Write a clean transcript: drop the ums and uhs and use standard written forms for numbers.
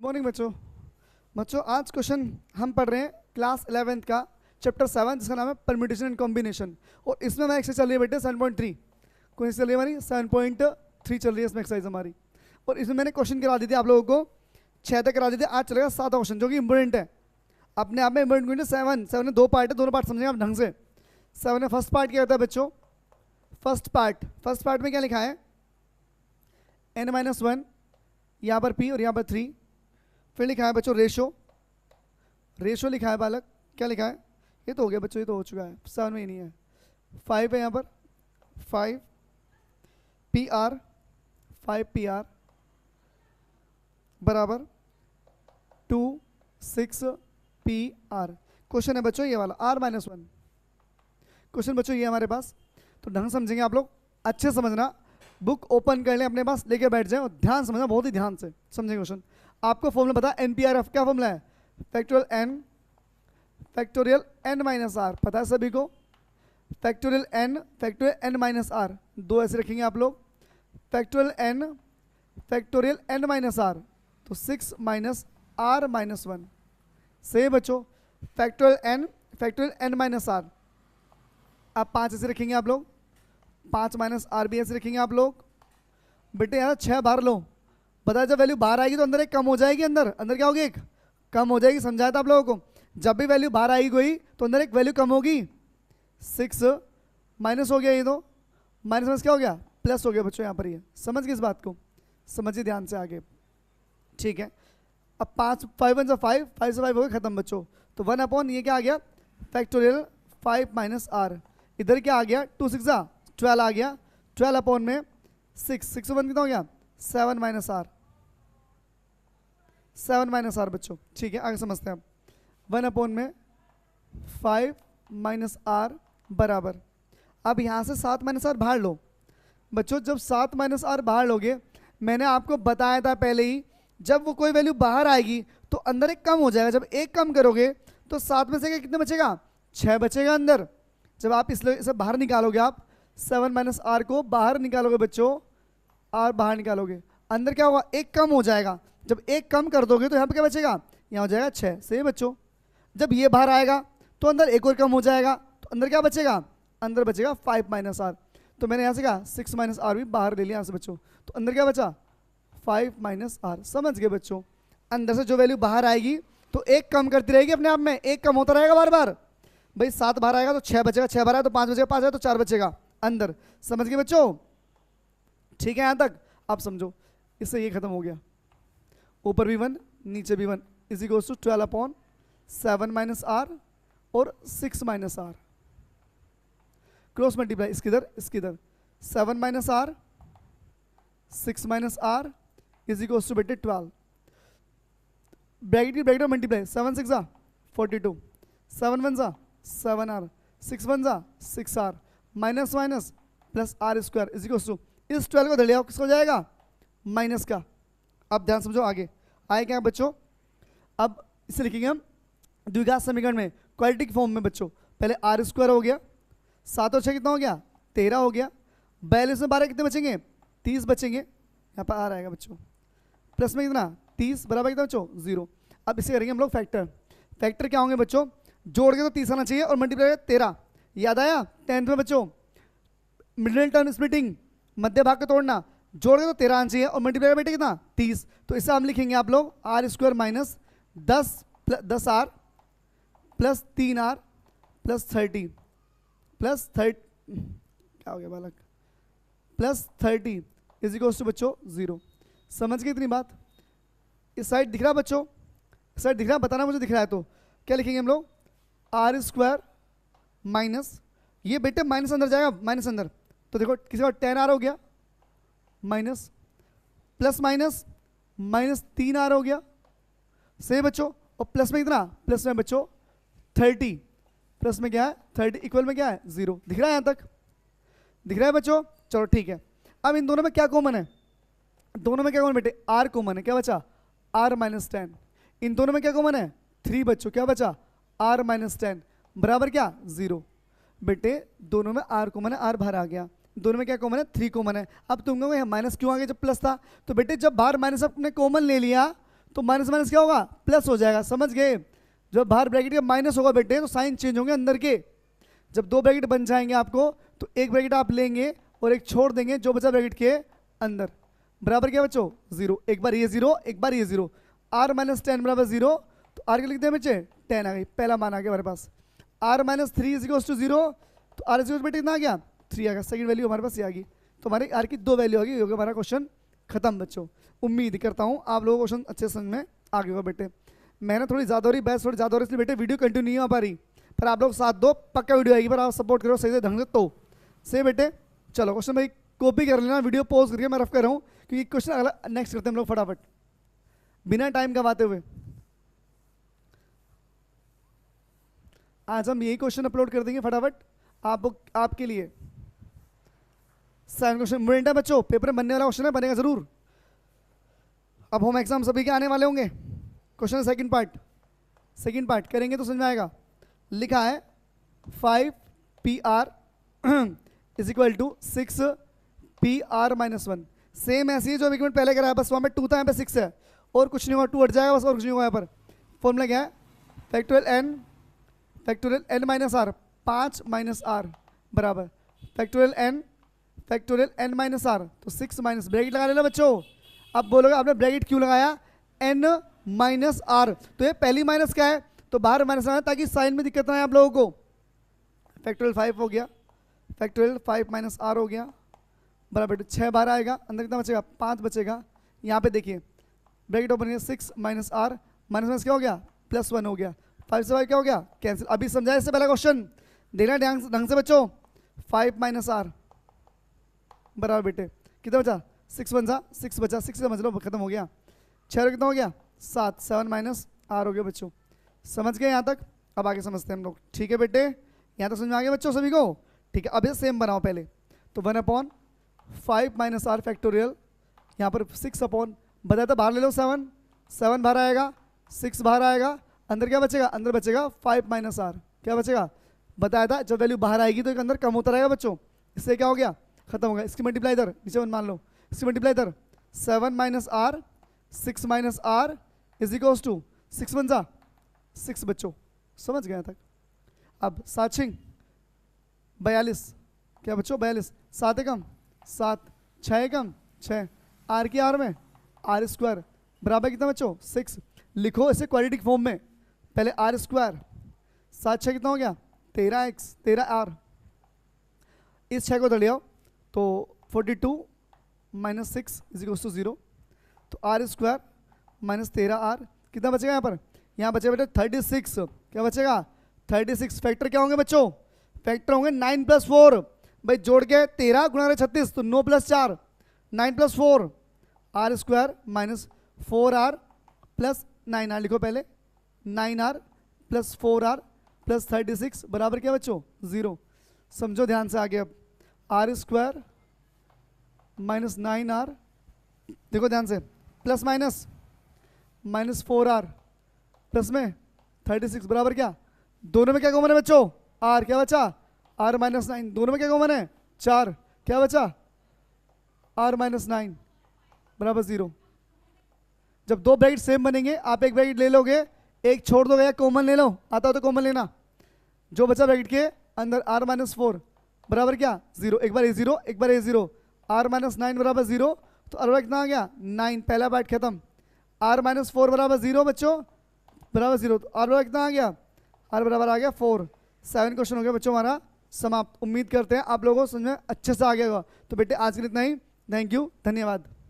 Morning बच्चों आज question हम पढ़ रहे हैं क्लास 11th का चैप्टर 7 जिसका नाम है परम्यूटेशन एंड कॉम्बिनेशन। और इसमें हमारी एक्सरसाइज चल रही है बेटे 7.3। कौन सी चल रही है हमारी 7.3 चल रही है इसमें एक्सरसाइज हमारी। और इसमें मैंने क्वेश्चन करा दी थी आप लोगों को 6 तक करा दी थी। आज चलेगा 7 क्वेश्चन जो कि इंपॉर्टेंट है अपने आप में। इंपॉर्टेंट 7 में 2 पार्ट है, दोनों पार्ट समझेंगे आप ढंग से। 7 में फर्स्ट पार्ट क्या होता है बच्चों? फर्स्ट पार्ट में क्या लिखा है? n-1 यहाँ पर p और यहाँ पर 3। फिर लिखा है बच्चों रेशो लिखा है बालक। क्या लिखा है? ये तो हो गया बच्चों, ये तो हो चुका है। 7 में ही नहीं है। 5 है यहाँ पर 5 PR बराबर 2 6 PR। क्वेश्चन है बच्चों ये वाला r-1 क्वेश्चन बच्चों ये हमारे पास। तो ढंग समझेंगे आप लोग, अच्छे समझना। बुक ओपन कर लें अपने पास, लेके बैठ जाए और ध्यान समझना, बहुत ही ध्यान से समझेंगे क्वेश्चन। आपको फॉर्मूला पता है NPRF। क्या फॉर्मूला है? Factorial n minus r. पता है सभी को? फैक्टोरियल n माइनस आर, दो ऐसे रखेंगे आप लोग। फैक्टोरियल n माइनस आर तो 6 माइनस r माइनस 1। सही बच्चों, फैक्टोरियल n माइनस आर। अब 5 ऐसे रखेंगे आप लोग, 5 माइनस आर भी ऐसे रखेंगे आप लोग। बेटे यहाँ 6 बाहर लो। बताया जब वैल्यू बाहर आएगी तो अंदर एक कम हो जाएगी। अंदर क्या होगी? एक कम हो जाएगी। समझाया था आप लोगों को, जब भी वैल्यू बाहर आएगी कोई तो अंदर एक वैल्यू कम होगी। 6 माइनस हो गया, ये तो माइनस क्या हो गया? प्लस हो गया बच्चों। यहाँ पर ये समझ गए इस बात को? समझिए ध्यान से आगे, ठीक है। अब 5 1 से 5 5 से 5 हो गया, खत्म बच्चों। तो 1 अपॉन ये क्या आ गया? Factorial 5 minus r. इधर क्या आ गया? 2 6 12 आ गया। 12 अपॉन में 6 1 कितना हो गया? 7 माइनस आर बच्चों, ठीक है। आगे समझते हैं। 1 अपॉन में 5 माइनस आर बराबर, अब यहाँ से 7 माइनस आर बाहर लो बच्चों। जब 7 माइनस आर बाहर लोगे, मैंने आपको बताया था पहले ही, जब वो कोई वैल्यू बाहर आएगी तो अंदर एक कम हो जाएगा। जब एक कम करोगे तो 7 में से कितने बचेगा? 6 बचेगा अंदर। जब आप इसे बाहर निकालोगे, आप 7 माइनस आर को बाहर निकालोगे बच्चों, आर बाहर निकालोगे, अंदर क्या होगा? एक कम हो जाएगा। जब एक कम कर दोगे तो यहाँ पे क्या बचेगा? यहाँ हो जाएगा 6। सही बच्चों। जब ये बाहर आएगा तो अंदर एक और कम हो जाएगा, तो अंदर क्या बचेगा? अंदर बचेगा 5 माइनस आर। तो मैंने यहाँ से कहा 6 माइनस आर भी बाहर ले लिया यहाँ से बच्चों। तो अंदर क्या बचा? 5 माइनस आर। समझ गए बच्चों? अंदर से जो वैल्यू बाहर आएगी तो एक कम करती रहेगी अपने आप में, एक कम होता रहेगा बार बार। भाई 7 बाहर आएगा तो 6 बचेगा, 6 बाहर आएगा तो 5 बचेगा, 5 आएगा तो 4 बचेगा अंदर। समझ गए बच्चों? ठीक है यहाँ तक आप समझो। इससे ये खत्म हो गया। ऊपर भी 1 नीचे भी 1 is equals to 12 upon 7 minus r और 6 माइनस आर। क्रॉस मल्टीप्लाई इसके इधर 7 minus r 6 minus r is equals to बेटे 12। Bracket multiply 7 6 42, 7 1 7 r, 6 1 6 r, minus minus plus r square is equals to, इस 12 को धड़िया किसको जाएगा? माइनस का। अब ध्यान समझो आगे आए क्या बच्चों। अब इसे लिखेंगे हम द्विघात समीकरण में क्वाड्रेटिक फॉर्म में बच्चों। पहले आर स्क्वायर हो गया, 7 और 6 कितना हो गया? 13 हो गया। 42 में 12 कितने बचेंगे? 30 बचेंगे। यहाँ पर आर आएगा बच्चों। प्लस में कितना? 30 बराबर कितना बच्चों? 0। अब इसे करेंगे हम लोग फैक्टर क्या होंगे बच्चों? जोड़ के तो 30 आना चाहिए और मल्टीप्लाई 13। याद आया 10th में बच्चों? मिडिल टर्म स्प्लिटिंग, मध्य भाग को तोड़ना। जोड़ के तो 13 आना चाहिए और मल्टीप्लाई बेटे कितना? 30। तो इसे हम लिखेंगे आप लोग r square minus 10 r plus 3 r plus 30 plus 30 क्या हो गया बालक? प्लस 30 इज इक्वल्स टू बच्चों 0। समझ गए इतनी बात? इस साइड दिख रहा बच्चों? इस साइड दिख रहा? बताना मुझे दिख रहा है तो क्या लिखेंगे हम लोग? आर स्क्वायर माइनस, ये बेटे माइनस अंदर जाएगा, माइनस अंदर तो देखो किसी और 10 आर हो गया minus plus minus minus 3 r हो गया। सही बच्चों। और प्लस में कितना? प्लस में बच्चों 30, प्लस में क्या है? 30 इक्वल में क्या है? 0। दिख रहा है यहाँ तक? दिख रहा है बच्चों? चलो ठीक है। अब इन दोनों में क्या कॉमन है? दोनों में क्या कॉमन बेटे? आर कॉमन है। क्या बचा? Are minus 10। इन दोनों में क्या कॉमन है? 3 बच्चों। क्या बचा? आर माइनस 10 बराबर क्या? 0। बेटे दोनों में आर कॉमन है, आर बाहर आ गया। दोनों में क्या कॉमन है? 3 कॉमन है। अब तुम कहोगे माइनस क्यों आ गया जब प्लस था? तो बेटे जब बाहर माइनस अपने कॉमन ले लिया तो माइनस माइनस क्या होगा, प्लस हो जाएगा। समझ गए? जब बाहर ब्रैकेट के माइनस होगा बेटे तो साइन चेंज होंगे अंदर के। जब दो ब्रैकेट बन जाएंगे आपको तो एक ब्रैकेट आप लेंगे और एक छोड़ देंगे जो बचा ब्रैकेट के अंदर, बराबर क्या बच्चों, 0। एक बार ये 0, एक बार ये 0। r माइनस 10 बराबर 0, तो r के लिखते हैं बच्चे 10 आ गई, पहला मान आ गया हमारे पास। r minus 3 is equals to 0, तो r इज इक्वल्स बेटे कितना आ गया, 3 आ गया। सेकंड वैल्यू हमारे पास ये आ गई, तो हमारे r की 2 वैल्यू आ गई। होगा हमारा क्वेश्चन खत्म बच्चों। उम्मीद करता हूँ आप लोगों को क्वेश्चन अच्छे समझ में आ गया होगा बेटे। मेहनत थोड़ी ज़्यादा हो रही, बहस थोड़ी ज़्यादा हो रही, इसलिए बेटे वीडियो कंटिन्यू नहीं हो पा रही, पर आप लोग साथ दो, पक्का वीडियो आएगी, पर आप सपोर्ट करो सही से ढंग से। तो सही बेटे, चलो क्वेश्चन भाई कॉपी कर लेना, वीडियो पॉज करके मैं रफ कर रहा हूँ क्योंकि क्वेश्चन अगला नेक्स्ट करते हैं हम लोग फटाफट बिना टाइम गवाते हुए। आज हम यही क्वेश्चन अपलोड कर देंगे फटाफट आपके लिए। 7 क्वेश्चन मोमेंटम बच्चों, पेपर में बनने वाला क्वेश्चन है, बनेगा जरूर। अब होम एग्जाम सभी के आने वाले होंगे। क्वेश्चन सेकंड पार्ट करेंगे तो समझ में आएगा। लिखा है 5PR is equal to 6PR minus 1। Same ऐसी है जो एक मिनट पहले कराया, बस वहाँ पे 2 था, यहाँ पे 6 है, और कुछ नहीं होगा, 2 हट जाएगा बस, और कुछ नहीं होगा। यहाँ पर फॉर्मूला क्या है, factorial n minus r, 5 minus r बराबर फैक्टोरियल n माइनस r, तो 6 माइनस ब्रैकेट लगा लेना बच्चों। अब बोलोगे आपने ब्रैकेट क्यों लगाया, n माइनस r, तो ये पहली माइनस क्या है, तो बाहर माइनस आना ताकि साइन में दिक्कत ना आए आप लोगों को। फैक्टोरियल 5 हो गया, फैक्टोरियल 5 माइनस r हो गया बराबर 6 बाहर आएगा, अंदर कितना बचेगा, 5 बचेगा। यहाँ पे देखिए ब्रैकेट ओपन है, 6 माइनस r माइनस माइनस क्या हो गया, प्लस 1 हो गया। 5 से 5 क्या हो गया, कैंसिल। अभी समझाया इससे पहला क्वेश्चन, देना ढंग से बच्चों। 5 माइनस r बराबर बेटे कितना बचा, 6 बचा, 6 बचा, 6 समझ लो खत्म हो गया। 6 कितना हो गया, 7, 7 माइनस r हो गया बच्चों। समझ गए यहाँ तक? अब आगे समझते हैं हम लोग, ठीक है बेटे, यहाँ तक समझ में आ गया बच्चों सभी को? ठीक है, अब ये सेम बनाओ पहले, तो 1/5 माइनस r फैक्टोरियल, यहाँ पर 6 अपॉन, बताया था बाहर ले लो 7, 7 बाहर आएगा, 6 बाहर आएगा, अंदर क्या बचेगा, अंदर बचेगा 5 माइनस r, क्या बचेगा, बताया था जब वैल्यू बाहर आएगी तो एक अंदर कम होता रहेगा बच्चों। इससे क्या हो गया, खत्म हो गया। इसकी मल्टीप्लाई इधर नीचे 1 मान लो, इसकी मल्टीप्लाई इधर 7 minus r, 6 minus r is equals to 6 बन जा 6 बच्चों। समझ गए तक? अब 7 6 42, क्या बच्चों 42, 7 एकम 7, 6 एकम 6, r की r में r स्क्वायर बराबर कितना बच्चों 6। लिखो इसे क्वाड्रेटिक फॉर्म में, पहले r स्क्वायर, 7 6 कितना हो गया 13x 13r, इस 6 को उधर ले आओ तो 42 माइनस 6 इज इक्वल्स टू 0, तो r स्क्वायर माइनस 13r कितना बचेगा यहाँ पर, यहाँ बचेगा बेटे 36, क्या बचेगा 36। फैक्टर क्या होंगे बच्चों, फैक्टर होंगे 9 + 4, भाई जोड़ के 13 गुणा 36, तो 9 + 4 9 + 4, r square minus 4r plus 9r, लिखो पहले 9r प्लस 4r प्लस 36 बराबर क्या बच्चों 0। समझो ध्यान से आगे, अब r स्क्वायर माइनस 9r, देखो ध्यान से, plus minus minus 4r plus में 36 बराबर क्या, दोनों में क्या कॉमन है बच्चों, r, क्या बचा r माइनस 9, दोनों में क्या कॉमन है 4, क्या बचा r माइनस 9 बराबर 0। जब दो ब्रैकेट सेम बनेंगे, आप एक ब्रैकेट ले लोगे, एक छोड़ दोगे, या कॉमन ले लो, आता हो तो कॉमन लेना, जो बचा ब्रैकेट के अंदर r माइनस 4 बराबर क्या 0, एक बार a 0 एक बार a 0, r माइनस 9 बराबर 0, तो r कितना आ गया 9, पहला पार्ट खत्म। r माइनस 4 बराबर 0 बच्चों, बराबर 0, तो r कितना आ गया, r बराबर आ गया 4। 7 क्वेश्चन हो गया बच्चों हमारा समाप्त। उम्मीद करते हैं आप लोगों को समझ में अच्छे से आ गया होगा। तो बेटे आज के लिए इतना ही, थैंक यू, धन्यवाद।